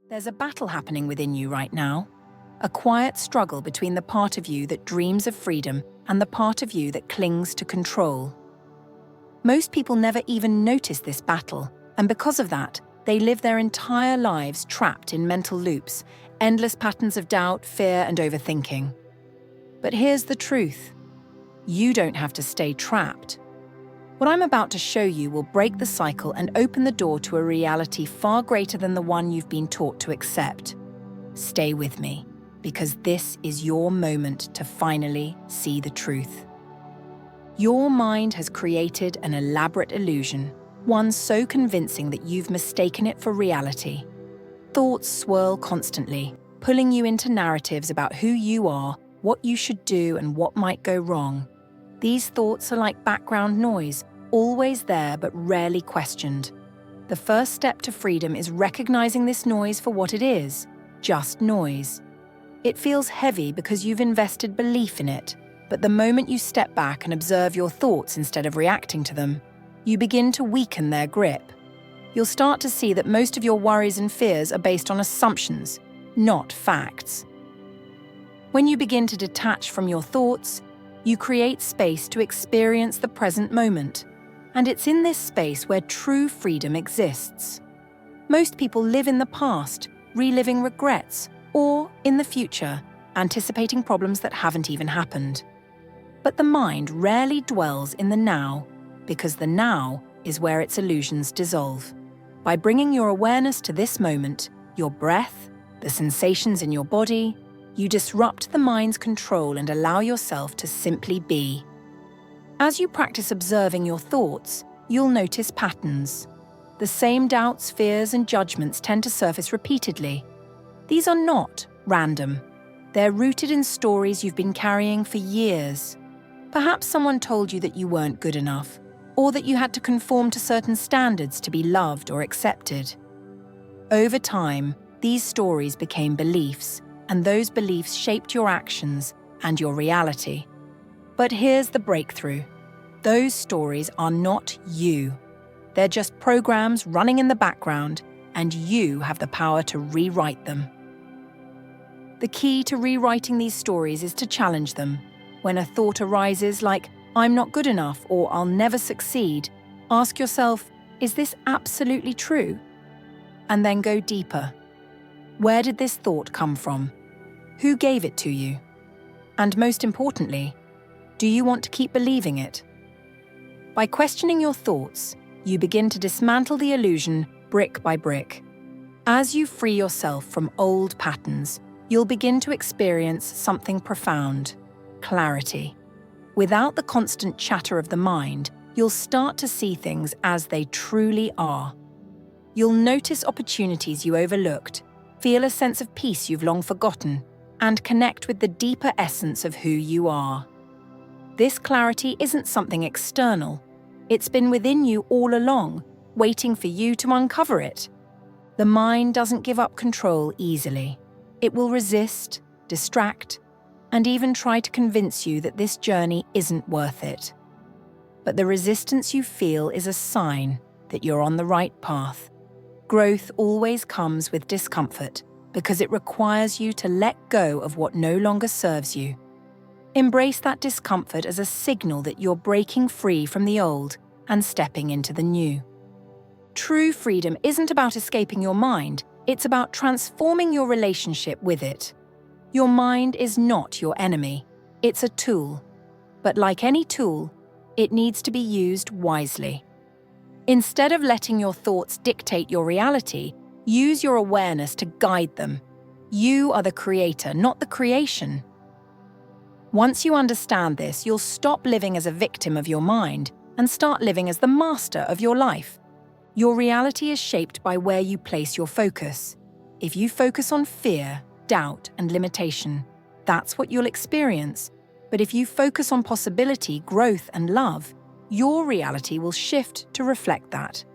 There's a battle happening within you right now, a quiet struggle between the part of you that dreams of freedom and the part of you that clings to control. Most people never even notice this battle, and because of that, they live their entire lives trapped in mental loops, endless patterns of doubt, fear, and overthinking. But here's the truth. You don't have to stay trapped. What I'm about to show you will break the cycle and open the door to a reality far greater than the one you've been taught to accept. Stay with me, because this is your moment to finally see the truth. Your mind has created an elaborate illusion, one so convincing that you've mistaken it for reality. Thoughts swirl constantly, pulling you into narratives about who you are, what you should do, and what might go wrong. These thoughts are like background noise, always there but rarely questioned. The first step to freedom is recognizing this noise for what it is, just noise. It feels heavy because you've invested belief in it, but the moment you step back and observe your thoughts instead of reacting to them, you begin to weaken their grip. You'll start to see that most of your worries and fears are based on assumptions, not facts. When you begin to detach from your thoughts, you create space to experience the present moment, and it's in this space where true freedom exists. Most people live in the past, reliving regrets, or in the future, anticipating problems that haven't even happened. But the mind rarely dwells in the now, because the now is where its illusions dissolve. By bringing your awareness to this moment, your breath, the sensations in your body, you disrupt the mind's control and allow yourself to simply be. As you practice observing your thoughts, you'll notice patterns. The same doubts, fears, and judgments tend to surface repeatedly. These are not random. They're rooted in stories you've been carrying for years. Perhaps someone told you that you weren't good enough, or that you had to conform to certain standards to be loved or accepted. Over time, these stories became beliefs, and those beliefs shaped your actions and your reality. But here's the breakthrough. Those stories are not you. They're just programs running in the background, and you have the power to rewrite them. The key to rewriting these stories is to challenge them. When a thought arises like, "I'm not good enough" or "I'll never succeed," ask yourself, is this absolutely true? And then go deeper. Where did this thought come from? Who gave it to you? And most importantly, do you want to keep believing it? By questioning your thoughts, you begin to dismantle the illusion brick by brick. As you free yourself from old patterns, you'll begin to experience something profound: clarity. Without the constant chatter of the mind, you'll start to see things as they truly are. You'll notice opportunities you overlooked, feel a sense of peace you've long forgotten, and connect with the deeper essence of who you are. This clarity isn't something external. It's been within you all along, waiting for you to uncover it. The mind doesn't give up control easily. It will resist, distract, and even try to convince you that this journey isn't worth it. But the resistance you feel is a sign that you're on the right path. Growth always comes with discomfort because it requires you to let go of what no longer serves you. Embrace that discomfort as a signal that you're breaking free from the old and stepping into the new. True freedom isn't about escaping your mind, it's about transforming your relationship with it. Your mind is not your enemy, it's a tool. But like any tool, it needs to be used wisely. Instead of letting your thoughts dictate your reality, use your awareness to guide them. You are the creator, not the creation. Once you understand this, you'll stop living as a victim of your mind and start living as the master of your life. Your reality is shaped by where you place your focus. If you focus on fear, doubt, and limitation, that's what you'll experience. But if you focus on possibility, growth, and love, your reality will shift to reflect that.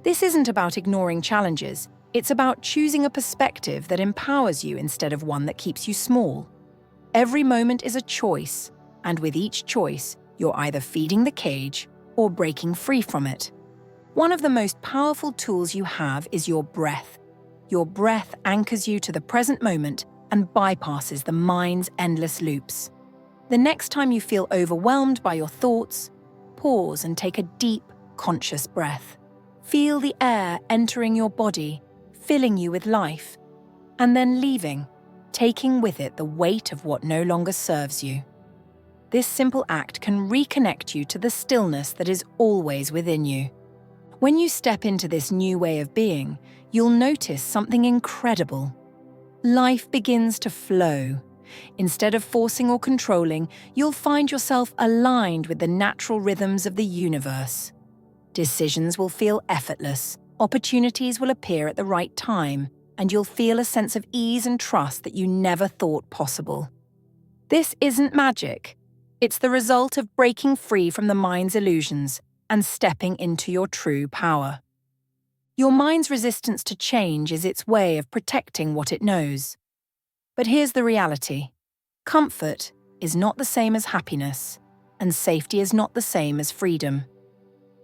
This isn't about ignoring challenges. It's about choosing a perspective that empowers you instead of one that keeps you small. Every moment is a choice, and with each choice, you're either feeding the cage or breaking free from it. One of the most powerful tools you have is your breath. Your breath anchors you to the present moment and bypasses the mind's endless loops. The next time you feel overwhelmed by your thoughts, pause and take a deep, conscious breath. Feel the air entering your body, filling you with life, and then leaving, taking with it the weight of what no longer serves you. This simple act can reconnect you to the stillness that is always within you. When you step into this new way of being, you'll notice something incredible. Life begins to flow. Instead of forcing or controlling, you'll find yourself aligned with the natural rhythms of the universe. Decisions will feel effortless, opportunities will appear at the right time, and you'll feel a sense of ease and trust that you never thought possible. This isn't magic. It's the result of breaking free from the mind's illusions and stepping into your true power. Your mind's resistance to change is its way of protecting what it knows. But here's the reality. Comfort is not the same as happiness, and safety is not the same as freedom.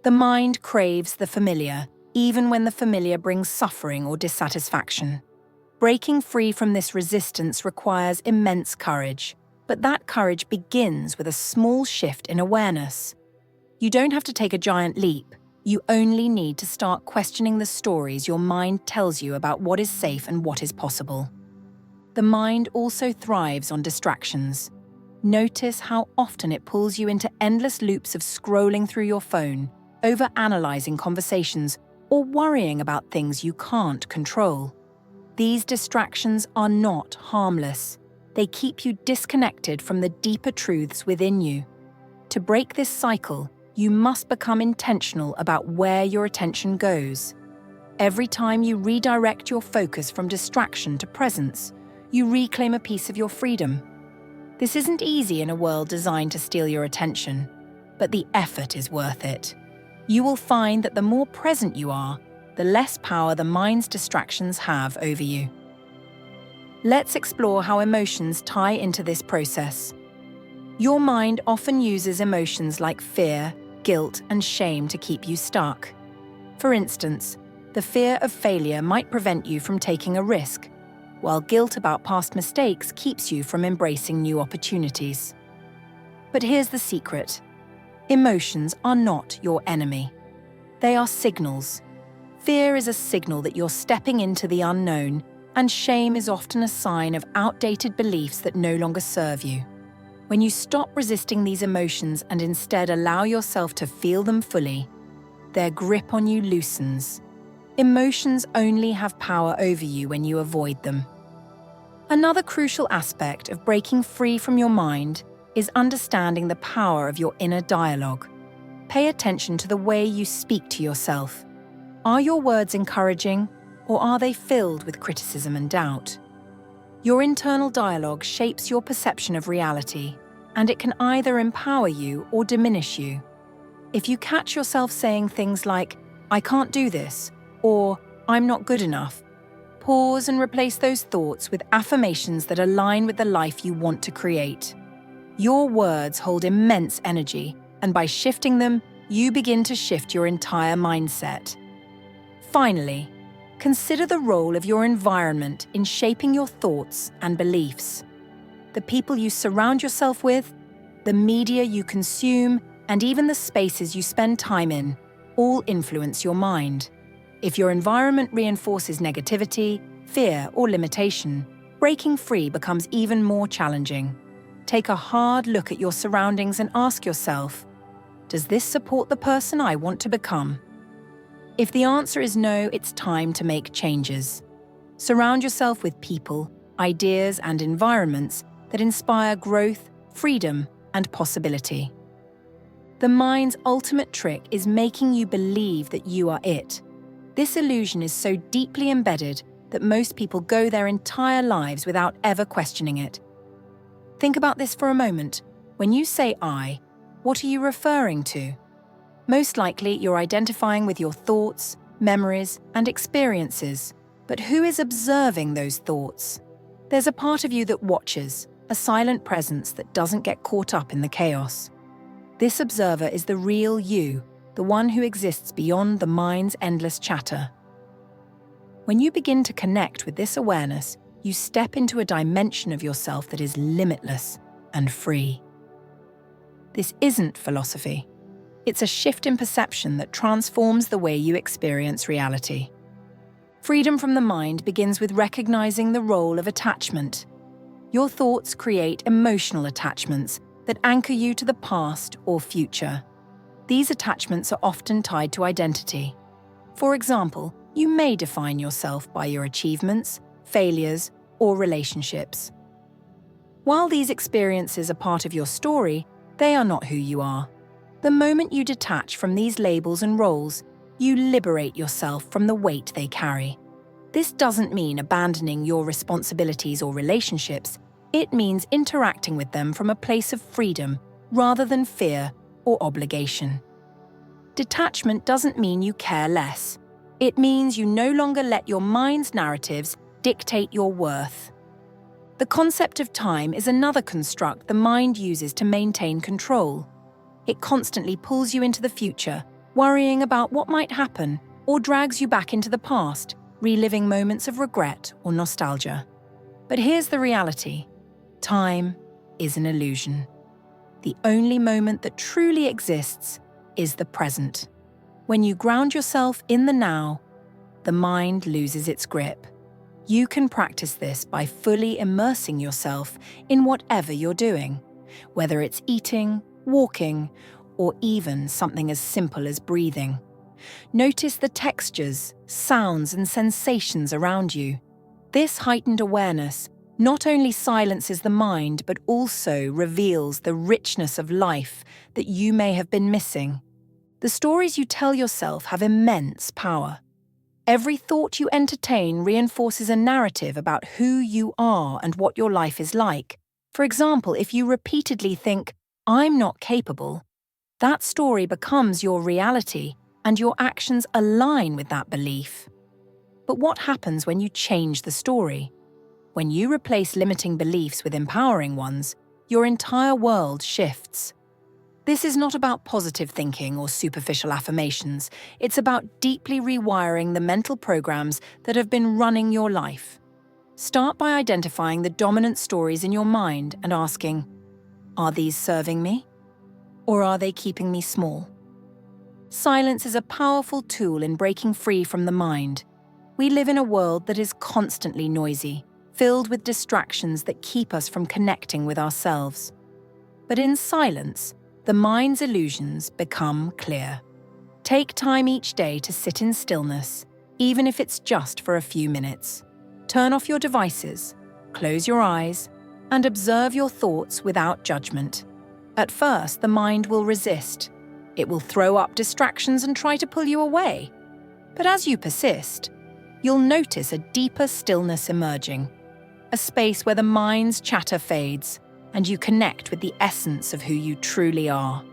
The mind craves the familiar, even when the familiar brings suffering or dissatisfaction. Breaking free from this resistance requires immense courage, but that courage begins with a small shift in awareness. You don't have to take a giant leap. You only need to start questioning the stories your mind tells you about what is safe and what is possible. The mind also thrives on distractions. Notice how often it pulls you into endless loops of scrolling through your phone, over-analyzing conversations, or worrying about things you can't control. These distractions are not harmless. They keep you disconnected from the deeper truths within you. To break this cycle, you must become intentional about where your attention goes. Every time you redirect your focus from distraction to presence, you reclaim a piece of your freedom. This isn't easy in a world designed to steal your attention, but the effort is worth it. You will find that the more present you are, the less power the mind's distractions have over you. Let's explore how emotions tie into this process. Your mind often uses emotions like fear, guilt, and shame to keep you stuck. For instance, the fear of failure might prevent you from taking a risk, while guilt about past mistakes keeps you from embracing new opportunities. But here's the secret. Emotions are not your enemy. They are signals. Fear is a signal that you're stepping into the unknown, and shame is often a sign of outdated beliefs that no longer serve you. When you stop resisting these emotions and instead allow yourself to feel them fully, their grip on you loosens. Emotions only have power over you when you avoid them. Another crucial aspect of breaking free from your mind is understanding the power of your inner dialogue. Pay attention to the way you speak to yourself. Are your words encouraging, or are they filled with criticism and doubt? Your internal dialogue shapes your perception of reality, and it can either empower you or diminish you. If you catch yourself saying things like, "I can't do this," or "I'm not good enough," pause and replace those thoughts with affirmations that align with the life you want to create. Your words hold immense energy, and by shifting them, you begin to shift your entire mindset. Finally, consider the role of your environment in shaping your thoughts and beliefs. The people you surround yourself with, the media you consume, and even the spaces you spend time in, all influence your mind. If your environment reinforces negativity, fear, or limitation, breaking free becomes even more challenging. Take a hard look at your surroundings and ask yourself, does this support the person I want to become? If the answer is no, it's time to make changes. Surround yourself with people, ideas, and environments that inspire growth, freedom, and possibility. The mind's ultimate trick is making you believe that you are it. This illusion is so deeply embedded that most people go their entire lives without ever questioning it. Think about this for a moment. When you say I, what are you referring to? Most likely, you're identifying with your thoughts, memories, and experiences. But who is observing those thoughts? There's a part of you that watches, a silent presence that doesn't get caught up in the chaos. This observer is the real you, the one who exists beyond the mind's endless chatter. When you begin to connect with this awareness, you step into a dimension of yourself that is limitless and free. This isn't philosophy. It's a shift in perception that transforms the way you experience reality. Freedom from the mind begins with recognizing the role of attachment. Your thoughts create emotional attachments that anchor you to the past or future. These attachments are often tied to identity. For example, you may define yourself by your achievements, failures, or relationships. While these experiences are part of your story, they are not who you are. The moment you detach from these labels and roles, you liberate yourself from the weight they carry. This doesn't mean abandoning your responsibilities or relationships. It means interacting with them from a place of freedom rather than fear or obligation. Detachment doesn't mean you care less. It means you no longer let your mind's narratives dictate your worth. The concept of time is another construct the mind uses to maintain control. It constantly pulls you into the future, worrying about what might happen, or drags you back into the past, reliving moments of regret or nostalgia. But here's the reality. Time is an illusion. The only moment that truly exists is the present. When you ground yourself in the now, the mind loses its grip. You can practice this by fully immersing yourself in whatever you're doing, whether it's eating, walking, or even something as simple as breathing. Notice the textures, sounds, and sensations around you. This heightened awareness not only silences the mind but also reveals the richness of life that you may have been missing. The stories you tell yourself have immense power. Every thought you entertain reinforces a narrative about who you are and what your life is like. For example, if you repeatedly think, "I'm not capable," that story becomes your reality and your actions align with that belief. But what happens when you change the story? When you replace limiting beliefs with empowering ones, your entire world shifts. This is not about positive thinking or superficial affirmations. It's about deeply rewiring the mental programs that have been running your life. Start by identifying the dominant stories in your mind and asking, are these serving me? Or are they keeping me small? Silence is a powerful tool in breaking free from the mind. We live in a world that is constantly noisy, filled with distractions that keep us from connecting with ourselves. But in silence, the mind's illusions become clear. Take time each day to sit in stillness, even if it's just for a few minutes. Turn off your devices, close your eyes, and observe your thoughts without judgment. At first, the mind will resist. It will throw up distractions and try to pull you away. But as you persist, you'll notice a deeper stillness emerging, a space where the mind's chatter fades, and you connect with the essence of who you truly are.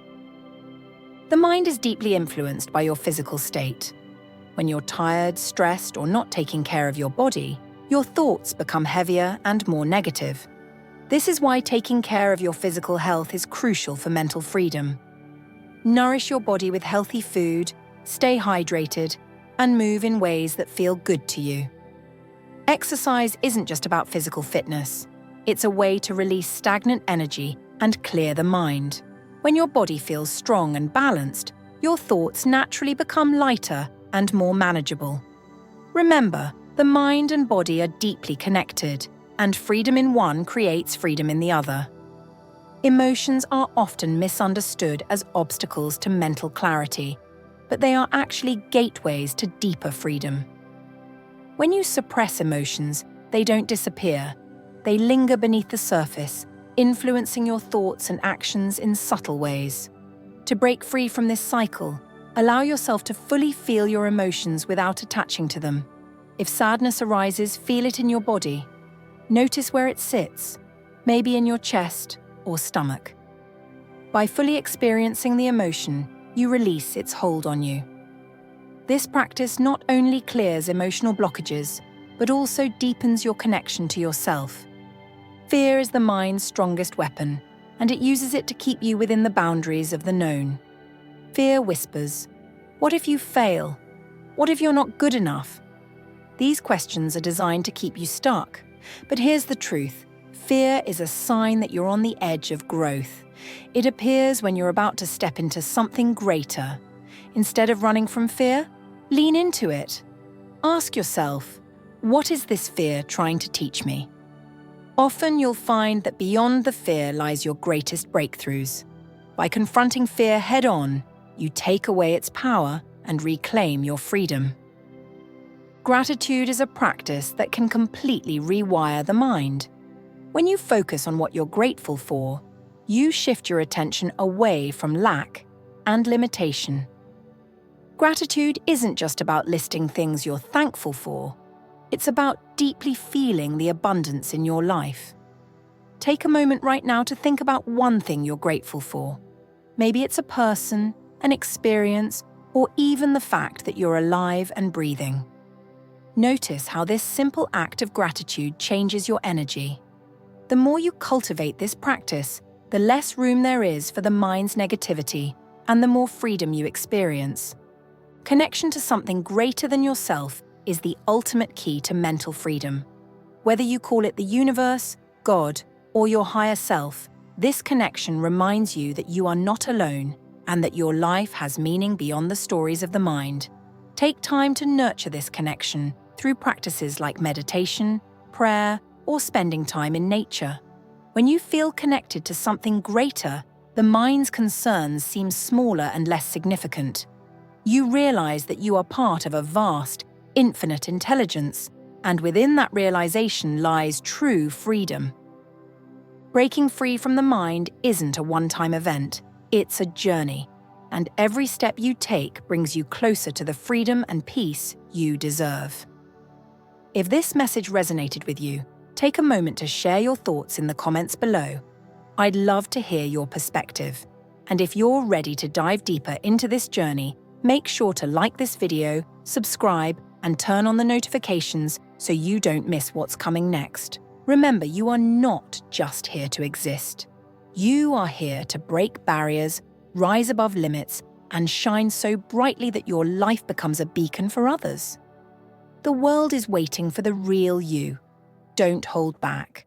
The mind is deeply influenced by your physical state. When you're tired, stressed, or not taking care of your body, your thoughts become heavier and more negative. This is why taking care of your physical health is crucial for mental freedom. Nourish your body with healthy food, stay hydrated, and move in ways that feel good to you. Exercise isn't just about physical fitness. It's a way to release stagnant energy and clear the mind. When your body feels strong and balanced, your thoughts naturally become lighter and more manageable. Remember, the mind and body are deeply connected, and freedom in one creates freedom in the other. Emotions are often misunderstood as obstacles to mental clarity, but they are actually gateways to deeper freedom. When you suppress emotions, they don't disappear. They linger beneath the surface, influencing your thoughts and actions in subtle ways. To break free from this cycle, allow yourself to fully feel your emotions without attaching to them. If sadness arises, feel it in your body. Notice where it sits, maybe in your chest or stomach. By fully experiencing the emotion, you release its hold on you. This practice not only clears emotional blockages, but also deepens your connection to yourself. Fear is the mind's strongest weapon, and it uses it to keep you within the boundaries of the known. Fear whispers, "What if you fail? What if you're not good enough?" These questions are designed to keep you stuck. But here's the truth. Fear is a sign that you're on the edge of growth. It appears when you're about to step into something greater. Instead of running from fear, lean into it. Ask yourself, what is this fear trying to teach me? Often you'll find that beyond the fear lies your greatest breakthroughs. By confronting fear head-on, you take away its power and reclaim your freedom. Gratitude is a practice that can completely rewire the mind. When you focus on what you're grateful for, you shift your attention away from lack and limitation. Gratitude isn't just about listing things you're thankful for. It's about deeply feeling the abundance in your life. Take a moment right now to think about one thing you're grateful for. Maybe it's a person, an experience, or even the fact that you're alive and breathing. Notice how this simple act of gratitude changes your energy. The more you cultivate this practice, the less room there is for the mind's negativity and the more freedom you experience. Connection to something greater than yourself is the ultimate key to mental freedom. Whether you call it the universe, God, or your higher self, this connection reminds you that you are not alone and that your life has meaning beyond the stories of the mind. Take time to nurture this connection through practices like meditation, prayer, or spending time in nature. When you feel connected to something greater, the mind's concerns seem smaller and less significant. You realize that you are part of a vast, infinite intelligence, and within that realization lies true freedom. Breaking free from the mind isn't a one-time event, it's a journey, and every step you take brings you closer to the freedom and peace you deserve. If this message resonated with you, take a moment to share your thoughts in the comments below. I'd love to hear your perspective. And if you're ready to dive deeper into this journey, make sure to like this video, subscribe, and turn on the notifications so you don't miss what's coming next. Remember, you are not just here to exist. You are here to break barriers, rise above limits, and shine so brightly that your life becomes a beacon for others. The world is waiting for the real you. Don't hold back.